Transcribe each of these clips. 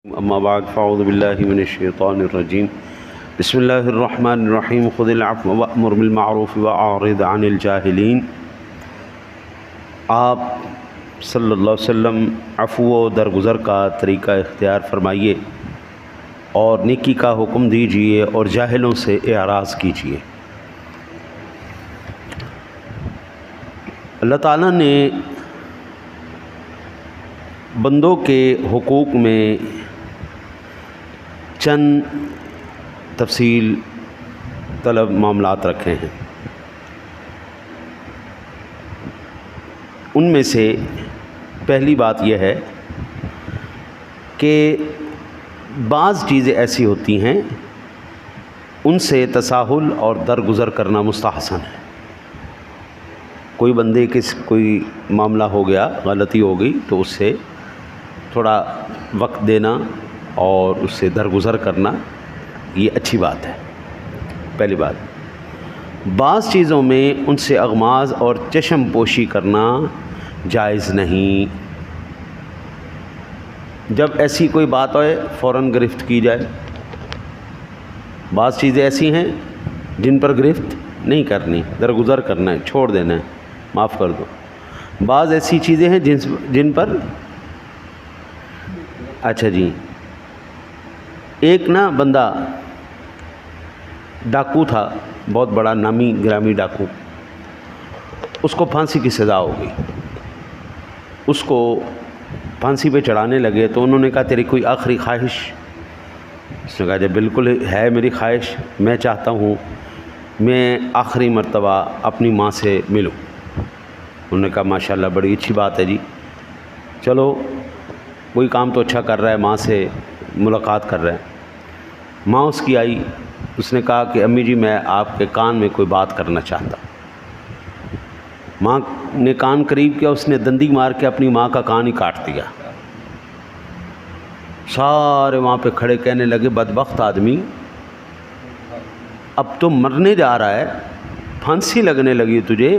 اما بعد فاعوذ باللہ من الشیطان الرجیم بسم اللہ الرحمن الرحیم خذ العفو وأمر بالمعروف وأعرض عن الجاہلین۔ آپ صلی اللہ علیہ وسلم عفو و درگزر کا طریقہ اختیار فرمائیے اور نیکی کا حکم دیجیے اور جاہلوں سے اعراض کیجیے۔ اللہ تعالیٰ نے بندوں کے حقوق میں چند تفصیل طلب معاملات رکھے ہیں۔ ان میں سے پہلی بات یہ ہے کہ بعض چیزیں ایسی ہوتی ہیں ان سے تساہل اور درگزر کرنا مستحسن ہے۔ کوئی بندے کوئی معاملہ ہو گیا، غلطی ہو گئی، تو اس سے تھوڑا وقت دینا اور اس سے درگزر کرنا یہ اچھی بات ہے۔ پہلی بات، بعض چیزوں میں ان سے اغماض اور چشم پوشی کرنا جائز نہیں۔ جب ایسی کوئی بات ہوئے فوراً گرفت کی جائے۔ بعض چیزیں ایسی ہیں جن پر گرفت نہیں کرنی، درگزر کرنا ہے، چھوڑ دینا ہے، معاف کر دو۔ بعض ایسی چیزیں ہیں جن پر اچھا جی، ایک بندہ ڈاکو تھا، بہت بڑا نامی گرامی ڈاکو، اس کو پھانسی کی سزا ہو گئی۔ اس کو پھانسی پہ چڑھانے لگے تو انہوں نے کہا تیری کوئی آخری خواہش؟ اس نے کہا جب بالکل ہے میری خواہش، میں چاہتا ہوں میں آخری مرتبہ اپنی ماں سے ملوں۔ انہوں نے کہا ماشاءاللہ بڑی اچھی بات ہے جی، چلو کوئی کام تو اچھا کر رہا ہے، ماں سے ملاقات کر رہا ہے۔ ماں اس کی آئی، اس نے کہا کہ امی جی میں آپ کے کان میں کوئی بات کرنا چاہتا۔ ماں نے کان قریب کیا، اس نے دندی مار کے اپنی ماں کا کان ہی کاٹ دیا۔ سارے وہاں پہ کھڑے کہنے لگے بدبخت آدمی، اب تو مرنے جا رہا ہے، پھانسی لگنے لگی تجھے،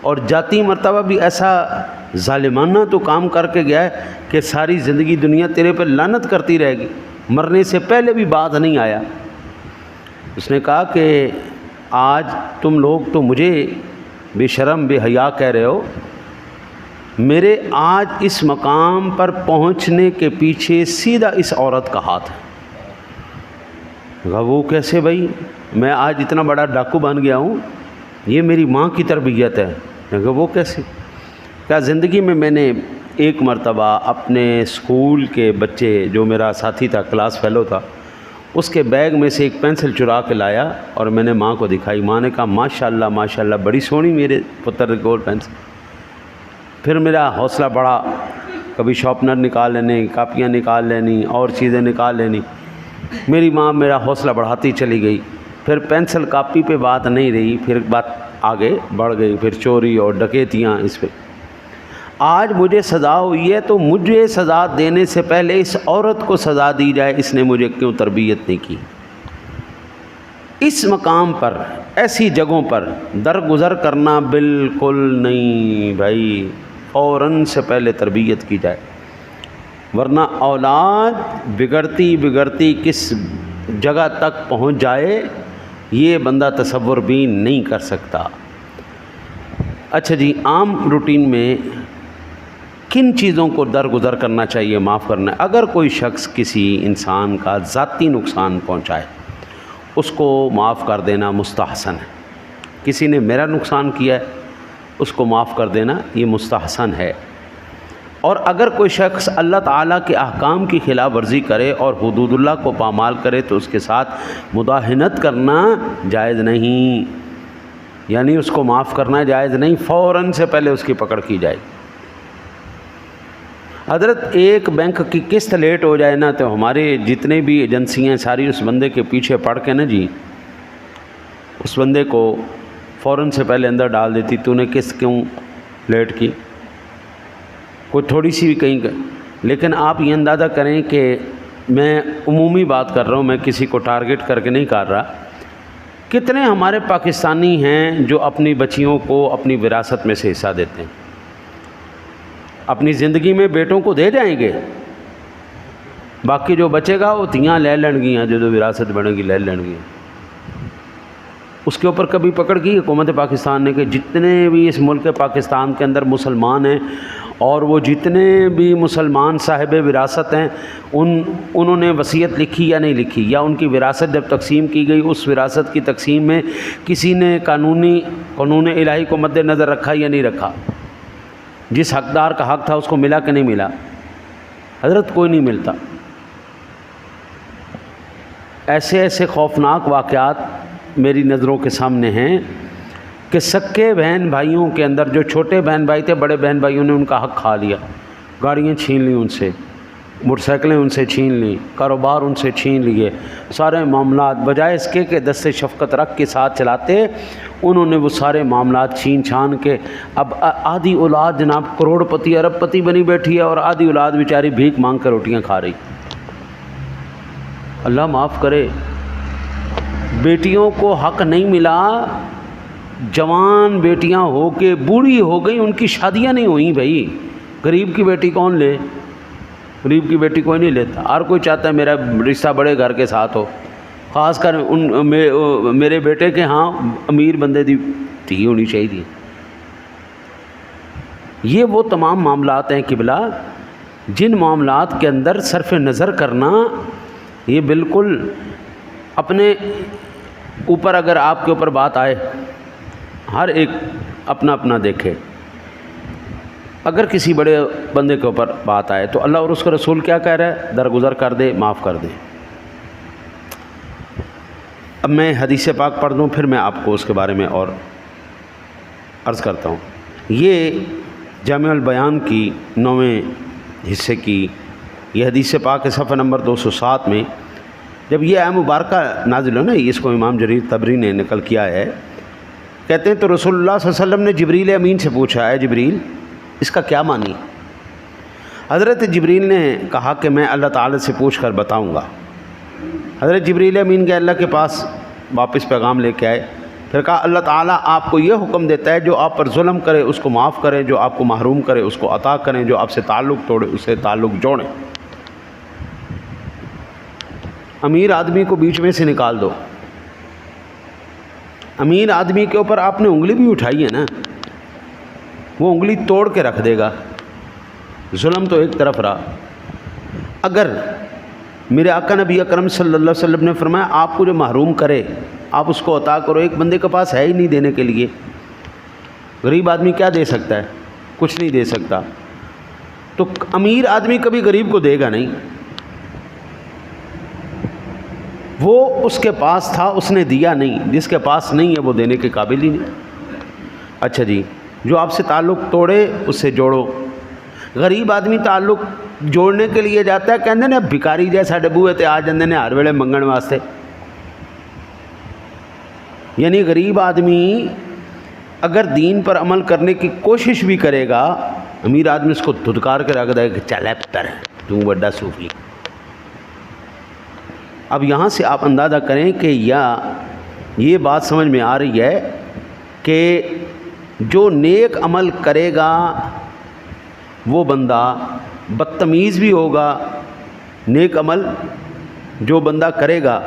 اور جاتی مرتبہ بھی ایسا ظالمانہ تو کام کر کے گیا ہے کہ ساری زندگی دنیا تیرے پہ لعنت کرتی رہے گی، مرنے سے پہلے بھی بات نہیں آیا۔ اس نے کہا کہ آج تم لوگ تو مجھے بے شرم بے حیا کہہ رہے ہو، میرے آج اس مقام پر پہنچنے کے پیچھے سیدھا اس عورت کا ہاتھ ہے۔ کہا وہ کیسے بھائی، میں آج اتنا بڑا ڈاکو بن گیا ہوں، یہ میری ماں کی تربیت ہے۔ کہا وہ کیسے؟ کیا زندگی میں نے ایک مرتبہ اپنے اسکول کے بچے، جو میرا ساتھی تھا، کلاس فیلو تھا، اس کے بیگ میں سے ایک پینسل چرا کے لایا اور میں نے ماں کو دکھائی۔ ماں نے کہا ماشاءاللہ ماشاءاللہ بڑی سونی میرے پتر گول پینسل۔ پھر میرا حوصلہ بڑھا، کبھی شارپنر نکال لینی، کاپیاں نکال لینی اور چیزیں نکال لینی۔ میری ماں میرا حوصلہ بڑھاتی چلی گئی۔ پھر پینسل کاپی پہ بات نہیں رہی، پھر بات آگے بڑھ گئی، پھر چوری اور ڈکیتیاں اس پہ۔ آج مجھے سزا ہوئی ہے تو مجھے سزا دینے سے پہلے اس عورت کو سزا دی جائے، اس نے مجھے کیوں تربیت نہیں کی۔ اس مقام پر، ایسی جگہوں پر درگزر کرنا بالکل نہیں بھائی، فوراً سے پہلے تربیت کی جائے، ورنہ اولاد بگڑتی بگڑتی کس جگہ تک پہنچ جائے یہ بندہ تصور بھی نہیں کر سکتا۔ اچھا جی، عام روٹین میں کن چیزوں کو درگزر کرنا چاہیے، معاف کرنا ہے؟ اگر کوئی شخص کسی انسان کا ذاتی نقصان پہنچائے، اس کو معاف کر دینا مستحسن ہے۔ کسی نے میرا نقصان کیا ہے، اس کو معاف کر دینا یہ مستحسن ہے۔ اور اگر کوئی شخص اللہ تعالیٰ کے احکام کی خلاف ورزی کرے اور حدود اللہ کو پامال کرے تو اس کے ساتھ مداہنت کرنا جائز نہیں، یعنی اس کو معاف کرنا جائز نہیں، فوراً سے پہلے اس کی پکڑ کی جائے۔ حضرت ایک بینک کی قسط لیٹ ہو جائے نا تو ہمارے جتنے بھی ایجنسیاں ساری اس بندے کے پیچھے پڑ کے نا جی اس بندے کو فوراً سے پہلے اندر ڈال دیتی، تو نے قسط کیوں لیٹ کی، کوئی تھوڑی سی بھی کہیں۔ لیکن آپ یہ اندازہ کریں کہ میں عمومی بات کر رہا ہوں، میں کسی کو ٹارگٹ کر کے نہیں کر رہا، کتنے ہمارے پاکستانی ہیں جو اپنی بچیوں کو اپنی وراثت میں سے حصہ دیتے ہیں، اپنی زندگی میں بیٹوں کو دے جائیں گے، باقی جو بچے گا وہ تیاں لے لین گیاں، جو وراثت بنے گی لے لین گیاں۔ اس کے اوپر کبھی پکڑ کی حکومت پاکستان نے کہ جتنے بھی اس ملک پاکستان کے اندر مسلمان ہیں اور وہ جتنے بھی مسلمان صاحب وراثت ہیں انہوں نے وصیت لکھی یا نہیں لکھی، یا ان کی وراثت جب تقسیم کی گئی اس وراثت کی تقسیم میں کسی نے قانون الہی کو مد نظر رکھا یا نہیں رکھا، جس حقدار کا حق تھا اس کو ملا کہ نہیں ملا؟ حضرت کوئی نہیں ملتا۔ ایسے ایسے خوفناک واقعات میری نظروں کے سامنے ہیں کہ سکے بہن بھائیوں کے اندر جو چھوٹے بہن بھائی تھے، بڑے بہن بھائیوں نے ان کا حق کھا لیا، گاڑیاں چھین لیں ان سے، موٹر سائیکلیں ان سے چھین لیں، کاروبار ان سے چھین لیے، سارے معاملات بجائے اس کے کہ دست شفقت رکھ کے ساتھ چلاتے، انہوں نے وہ سارے معاملات چھین چھان کے اب آدھی اولاد جناب کروڑ پتی ارب پتی بنی بیٹھی ہے اور آدھی اولاد بیچاری بھیک مانگ کر روٹیاں کھا رہی۔ اللہ معاف کرے، بیٹیوں کو حق نہیں ملا، جوان بیٹیاں ہو کے بوڑھی ہو گئی، ان کی شادیاں نہیں ہوئیں۔ بھائی غریب کی بیٹی کون لے؟ غریب کی بیٹی کوئی نہیں لیتا، ہر کوئی چاہتا ہے میرا رشتہ بڑے گھر کے ساتھ ہو، خاص کر میرے بیٹے کے ہاں امیر بندے دی تھی ہونی چاہیے۔ یہ وہ تمام معاملات ہیں قبلہ جن معاملات کے اندر صرف نظر کرنا، یہ بالکل اپنے اوپر اگر آپ کے اوپر بات آئے، ہر ایک اپنا اپنا دیکھے۔ اگر کسی بڑے بندے کے اوپر بات آئے تو اللہ اور اس کا رسول کیا کہہ رہا ہے؟ درگزر کر دے، معاف کر دے۔ اب میں حدیث پاک پڑھ دوں، پھر میں آپ کو اس کے بارے میں اور عرض کرتا ہوں۔ یہ جامع البیان کی 9ویں حصے کی یہ حدیث پاک کے صفحہ نمبر 207 میں جب یہ آیت مبارکہ نازل ہو نا، اس کو امام جریر طبری نے نقل کیا ہے، کہتے ہیں تو رسول اللہ صلی اللہ علیہ وسلم نے جبریل امین سے پوچھا ہے جبریل اس کا کیا معنی؟ حضرت جبریل نے کہا کہ میں اللہ تعالی سے پوچھ کر بتاؤں گا۔ حضرت جبریل امین گئے اللہ کے پاس، واپس پیغام لے کے آئے، پھر کہا اللہ تعالیٰ آپ کو یہ حکم دیتا ہے جو آپ پر ظلم کرے اس کو معاف کریں، جو آپ کو محروم کرے اس کو عطا کریں، جو آپ سے تعلق توڑے اس سے تعلق جوڑیں۔ امیر آدمی کو بیچ میں سے نکال دو۔ امیر آدمی کے اوپر آپ نے انگلی بھی اٹھائی ہے نا، وہ انگلی توڑ کے رکھ دے گا۔ ظلم تو ایک طرف رہا۔ اگر میرے آقا نبی اکرم صلی اللہ علیہ وسلم نے فرمایا آپ کو جو محروم کرے آپ اس کو عطا کرو، ایک بندے کے پاس ہے ہی نہیں دینے کے لیے، غریب آدمی کیا دے سکتا ہے؟ کچھ نہیں دے سکتا، تو امیر آدمی کبھی غریب کو دے گا نہیں۔ وہ اس کے پاس تھا اس نے دیا نہیں، جس کے پاس نہیں ہے وہ دینے کے قابل ہی نہیں۔ اچھا جی، جو آپ سے تعلق توڑے اس سے جوڑو۔ غریب آدمی تعلق جوڑنے کے لیے جاتا ہے، کہندے نے بھکاری جیسا ڈبو ہے تے آ جاندے نے ہر ویلے منگن واسطے۔ یعنی غریب آدمی اگر دین پر عمل کرنے کی کوشش بھی کرے گا، امیر آدمی اس کو دھدکار کے رکھ دے کہ چل پتر تو بڑا صوفی۔ اب یہاں سے آپ اندازہ کریں کہ یہ بات سمجھ میں آ رہی ہے کہ جو نیک عمل کرے گا وہ بندہ بدتمیز بھی ہوگا۔ نیک عمل جو بندہ کرے گا،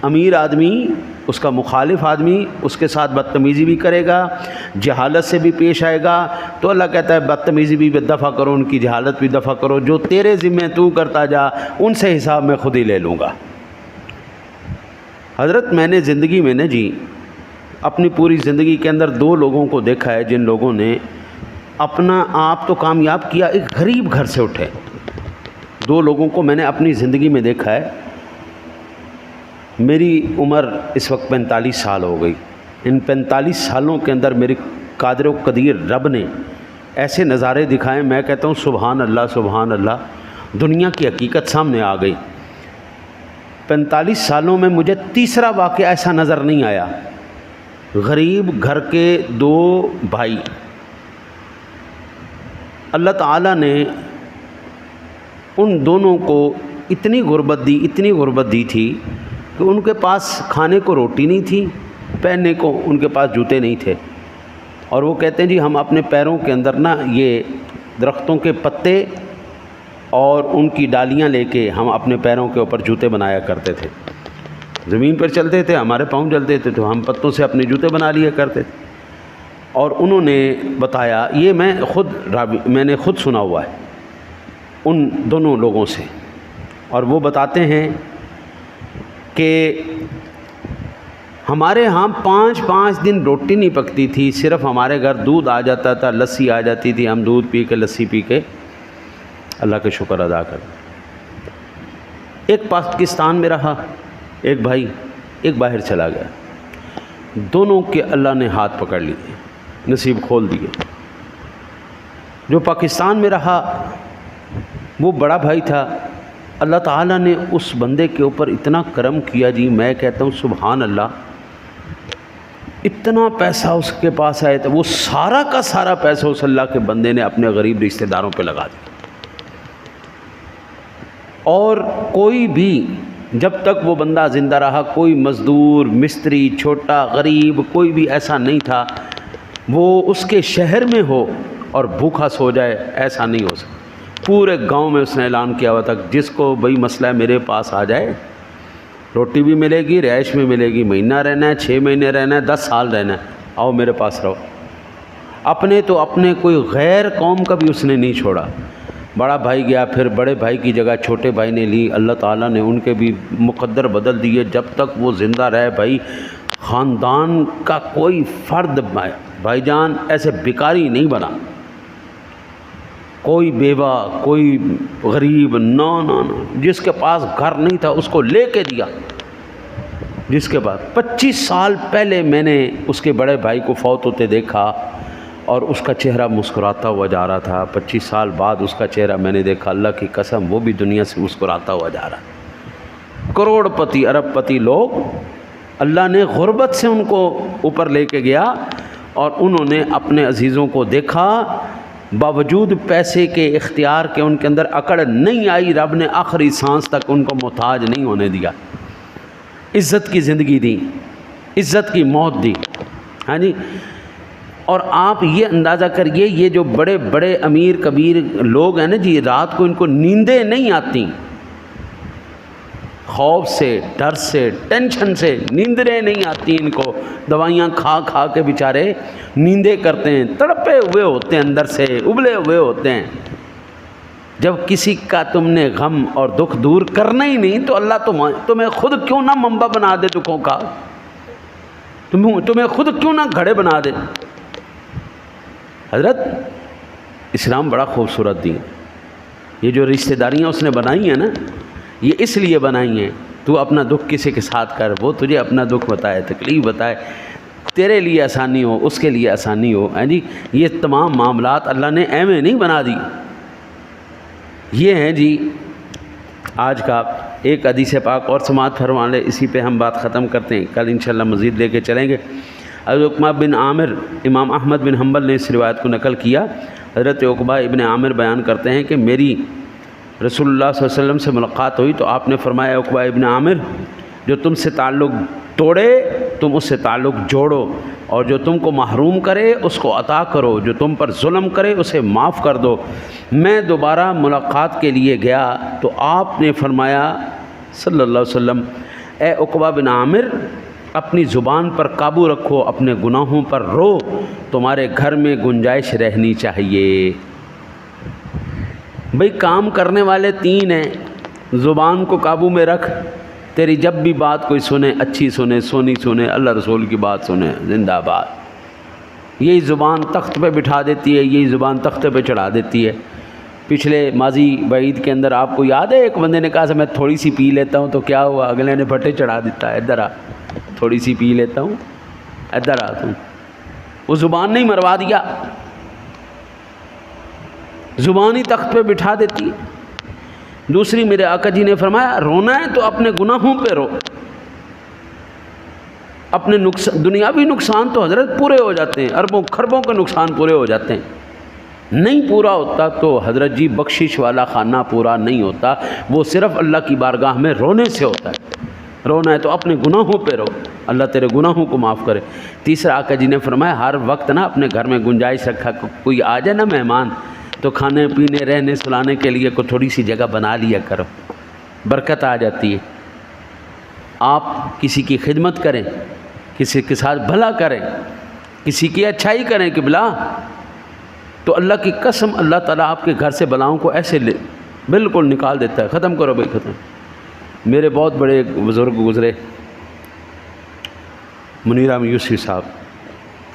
امیر آدمی اس کا مخالف آدمی اس کے ساتھ بدتمیزی بھی کرے گا، جہالت سے بھی پیش آئے گا، تو اللہ کہتا ہے بدتمیزی بھی دفع کرو، ان کی جہالت بھی دفع کرو، جو تیرے ذمہ تو کرتا جا ان سے حساب میں خود ہی لے لوں گا۔ حضرت میں نے زندگی میں جی اپنی پوری زندگی کے اندر دو لوگوں کو دیکھا ہے جن لوگوں نے اپنا آپ تو کامیاب کیا، ایک غریب گھر سے اٹھے۔ دو لوگوں کو میں نے اپنی زندگی میں دیکھا ہے۔ میری عمر اس وقت 45 سال ہو گئی۔ ان 45 سالوں کے اندر میری قادر و قدیر رب نے ایسے نظارے دکھائے، میں کہتا ہوں سبحان اللہ سبحان اللہ، دنیا کی حقیقت سامنے آ گئی۔ 45 سالوں میں مجھے تیسرا واقعہ ایسا نظر نہیں آیا۔ غریب گھر کے دو بھائی، اللہ تعالیٰ نے ان دونوں کو اتنی غربت دی تھی کہ ان کے پاس کھانے کو روٹی نہیں تھی، پہننے کو ان کے پاس جوتے نہیں تھے، اور وہ کہتے ہیں جی ہم اپنے پیروں کے اندر یہ درختوں کے پتے اور ان کی ڈالیاں لے کے ہم اپنے پیروں کے اوپر جوتے بنایا کرتے تھے. زمین پر چلتے تھے, ہمارے پاؤں جلتے تھے تو ہم پتوں سے اپنے جوتے بنا لیا کرتے تھے. اور انہوں نے بتایا, یہ میں نے خود سنا ہوا ہے ان دونوں لوگوں سے, اور وہ بتاتے ہیں کہ ہمارے ہاں 5 دن روٹی نہیں پکتی تھی, صرف ہمارے گھر دودھ آ جاتا تھا, لسی آ جاتی تھی, ہم دودھ پی کے لسی پی کے اللہ کا شکر ادا کرتے. ایک پاکستان میں رہا, ایک بھائی ایک باہر چلا گیا. دونوں کے اللہ نے ہاتھ پکڑ لیے, نصیب کھول دیے. جو پاکستان میں رہا وہ بڑا بھائی تھا, اللہ تعالیٰ نے اس بندے کے اوپر اتنا کرم کیا جی, میں کہتا ہوں سبحان اللہ. اتنا پیسہ اس کے پاس آیا تھا, وہ سارا کا سارا پیسہ اس اللہ کے بندے نے اپنے غریب رشتہ داروں پہ لگا دیا. اور کوئی بھی جب تک وہ بندہ زندہ رہا, کوئی مزدور, مستری, چھوٹا غریب, کوئی بھی ایسا نہیں تھا وہ اس کے شہر میں ہو اور بھوکا سو جائے, ایسا نہیں ہو سکتا. پورے گاؤں میں اس نے اعلان کیا ہوا تھا, جس کو بھئی مسئلہ ہے میرے پاس آ جائے, روٹی بھی ملے گی, رہائش بھی ملے گی, مہینہ رہنا ہے, 6 مہینے رہنا ہے, 10 سال رہنا ہے, آؤ میرے پاس رہو. اپنے تو اپنے کوئی غیر قوم کا بھی اس نے نہیں چھوڑا. بڑا بھائی گیا, پھر بڑے بھائی کی جگہ چھوٹے بھائی نے لی. اللہ تعالیٰ نے ان کے بھی مقدر بدل دیے. جب تک وہ زندہ رہے بھائی, خاندان کا کوئی فرد بھائی جان ایسے بیکاری نہیں بنا, کوئی بیوہ, کوئی غریب, نہ. جس کے پاس گھر نہیں تھا اس کو لے کے دیا. جس کے بعد 25 سال پہلے میں نے اس کے بڑے بھائی کو فوت ہوتے دیکھا اور اس کا چہرہ مسکراتا ہوا جا رہا تھا. 25 سال بعد اس کا چہرہ میں نے دیکھا, اللہ کی قسم وہ بھی دنیا سے مسکراتا ہوا جا رہا. کروڑ پتی, ارب پتی لوگ, اللہ نے غربت سے ان کو اوپر لے کے گیا اور انہوں نے اپنے عزیزوں کو دیکھا. باوجود پیسے کے, اختیار کے, ان کے اندر اکڑ نہیں آئی. رب نے آخری سانس تک ان کو محتاج نہیں ہونے دیا. عزت کی زندگی دی, عزت کی موت دی. ہاں جی. اور آپ یہ اندازہ کریے, یہ جو بڑے بڑے امیر کبیر لوگ ہیں نا جی, رات کو ان کو نیندیں نہیں آتی, خوف سے, ڈر سے, ٹینشن سے نیندیں نہیں آتی ان کو. دوائیاں کھا کھا کے بیچارے نیندیں کرتے ہیں, تڑپے ہوئے ہوتے ہیں, اندر سے ابلے ہوئے ہوتے ہیں. جب کسی کا تم نے غم اور دکھ دور کرنا ہی نہیں تو اللہ تمہیں خود کیوں نہ منبع بنا دے دکھوں کا, تمہیں خود کیوں نہ گھڑے بنا دے. حضرت اسلام بڑا خوبصورت دین. یہ جو رشتہ داریاں اس نے بنائی ہیں نا, یہ اس لیے بنائی ہیں تو اپنا دکھ کسی کے ساتھ کر, وہ تجھے اپنا دکھ بتائے, تکلیف بتائے, تیرے لیے آسانی ہو, اس کے لیے آسانی ہو. ہاں جی. یہ تمام معاملات اللہ نے ایویں نہیں بنا دی. یہ ہیں جی آج کا ایک حدیث پاک اور سماعت فرما لے, اسی پہ ہم بات ختم کرتے ہیں. کل انشاءاللہ مزید لے کے چلیں گے. حضرت عقبہ بن عامر, امام احمد بن حنبل نے اس روایت کو نقل کیا. حضرت عقبہ ابن عامر بیان کرتے ہیں کہ میری رسول اللہ صلی اللہ علیہ وسلم سے ملاقات ہوئی تو آپ نے فرمایا, عقبہ ابن عامر, جو تم سے تعلق توڑے تم اس سے تعلق جوڑو, اور جو تم کو محروم کرے اس کو عطا کرو, جو تم پر ظلم کرے اسے معاف کر دو. میں دوبارہ ملاقات کے لیے گیا تو آپ نے فرمایا صلی اللہ علیہ وسلم, اے عقبہ بن عامر, اپنی زبان پر قابو رکھو, اپنے گناہوں پر رو, تمہارے گھر میں گنجائش رہنی چاہیے. بھئی کام کرنے والے 3 ہیں, زبان کو قابو میں رکھ, تیری جب بھی بات کوئی سنے, اچھی سنے, سونی سنے, اللہ رسول کی بات سنے, زندہ باد. یہی زبان تخت پہ بٹھا دیتی ہے, یہی زبان تخت پہ چڑھا دیتی ہے. پچھلے ماضی بعید کے اندر آپ کو یاد ہے, ایک بندے نے کہا میں تھوڑی سی پی لیتا ہوں تو کیا ہوا, اگلے نے بھٹے چڑھا دیتا ہے, ادھر آ, تھوڑی سی پی لیتا ہوں, ادھر آ تم. وہ زبان نہیں مروا دیا, زبان ہی تخت پہ بٹھا دیتی ہے. دوسری, میرے آقا جی نے فرمایا رونا ہے تو اپنے گناہوں پہ رو. اپنے دنیاوی نقصان تو حضرت پورے ہو جاتے ہیں, اربوں خربوں کے نقصان پورے ہو جاتے ہیں. نہیں پورا ہوتا تو حضرت جی بخشش والا خانہ پورا نہیں ہوتا, وہ صرف اللہ کی بارگاہ میں رونے سے ہوتا ہے. رونا ہے تو اپنے گناہوں پہ رو, اللہ تیرے گناہوں کو معاف کرے. تیسرا, آقا جی نے فرمایا ہر وقت نا اپنے گھر میں گنجائش رکھا, کوئی آ جائے نا مہمان, تو کھانے پینے رہنے سلانے کے لیے کوئی تھوڑی سی جگہ بنا لیا کرو، برکت آ جاتی ہے۔ آپ کسی کی خدمت کریں، کسی کے ساتھ بھلا کریں، کسی کی اچھائی کریں کہ بلا، تو اللہ کی قسم اللہ تعالیٰ آپ کے گھر سے بلاؤں کو ایسے بالکل نکال دیتا ہے، ختم کرو بھائی ختم۔ میرے بہت بڑے بزرگ گزرے، منیر احمد یوسفی صاحب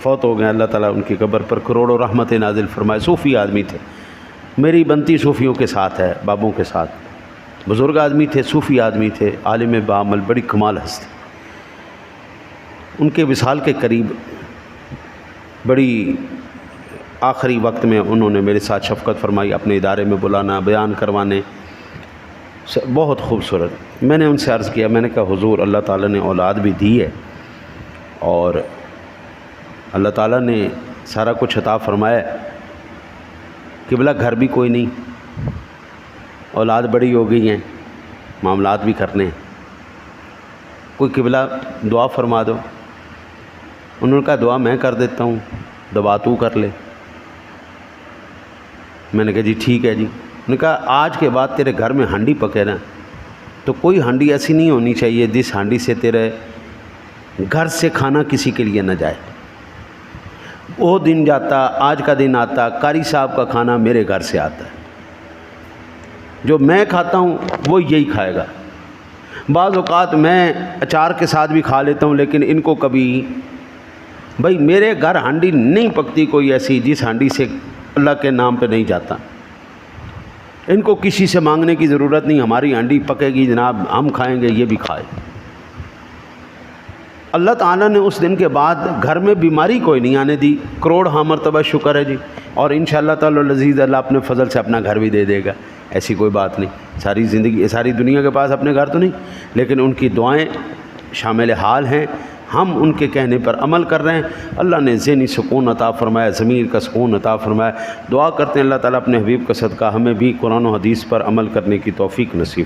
فوت ہو گئے، اللہ تعالیٰ ان کی قبر پر کروڑوں رحمت نازل فرمائے۔ صوفی آدمی تھے، میری بنتی صوفیوں کے ساتھ ہے، بابوں کے ساتھ، بزرگ آدمی تھے، صوفی آدمی تھے، عالم بعمل، بڑی کمال ہستی۔ ان کے وصال کے قریب بڑی آخری وقت میں انہوں نے میرے ساتھ شفقت فرمائی، اپنے ادارے میں بلانا، بیان کروانے، بہت خوبصورت۔ میں نے ان سے عرض کیا، میں نے کہا حضور اللہ تعالیٰ نے اولاد بھی دی ہے اور اللہ تعالیٰ نے سارا کچھ عطا فرمایا، قبلہ گھر بھی کوئی نہیں، اولاد بڑی ہو گئی ہیں، معاملات بھی کرنے ہیں، کوئی قبلہ دعا فرما دو۔ انہوں نے کہا دعا میں کر دیتا ہوں، دعا تو کر لے۔ میں نے کہا جی ٹھیک ہے جی۔ انہوں نے کہا آج کے بعد تیرے گھر میں ہانڈی پکے نا تو کوئی ہانڈی ایسی نہیں ہونی چاہیے جس ہانڈی سے تیرے گھر سے کھانا کسی کے لیے نہ جائے۔ وہ دن جاتا، آج کا دن آتا، قاری صاحب کا کھانا میرے گھر سے آتا ہے، جو میں کھاتا ہوں وہ یہی کھائے گا۔ بعض اوقات میں اچار کے ساتھ بھی کھا لیتا ہوں، لیکن ان کو کبھی بھائی میرے گھر ہانڈی نہیں پکتی کوئی ایسی جس ہانڈی سے اللہ کے نام پہ نہیں جاتا۔ ان کو کسی سے مانگنے کی ضرورت نہیں، ہماری ہانڈی پکے گی جناب، ہم کھائیں گے، یہ بھی کھائے۔ اللہ تعالیٰ نے اس دن کے بعد گھر میں بیماری کوئی نہیں آنے دی، کروڑ ہاں مرتبہ شکر ہے جی، اور انشاءاللہ تعالی العزیز اللہ اپنے فضل سے اپنا گھر بھی دے دے گا، ایسی کوئی بات نہیں۔ ساری زندگی ساری دنیا کے پاس اپنے گھر تو نہیں، لیکن ان کی دعائیں شامل حال ہیں، ہم ان کے کہنے پر عمل کر رہے ہیں۔ اللہ نے ذہنی سکون عطا فرمایا، ضمیر کا سکون عطا فرمایا۔ دعا کرتے ہیں اللہ تعالیٰ اپنے حبیب کا صدقہ ہمیں بھی قرآن و حدیث پر عمل کرنے کی توفیق نصیب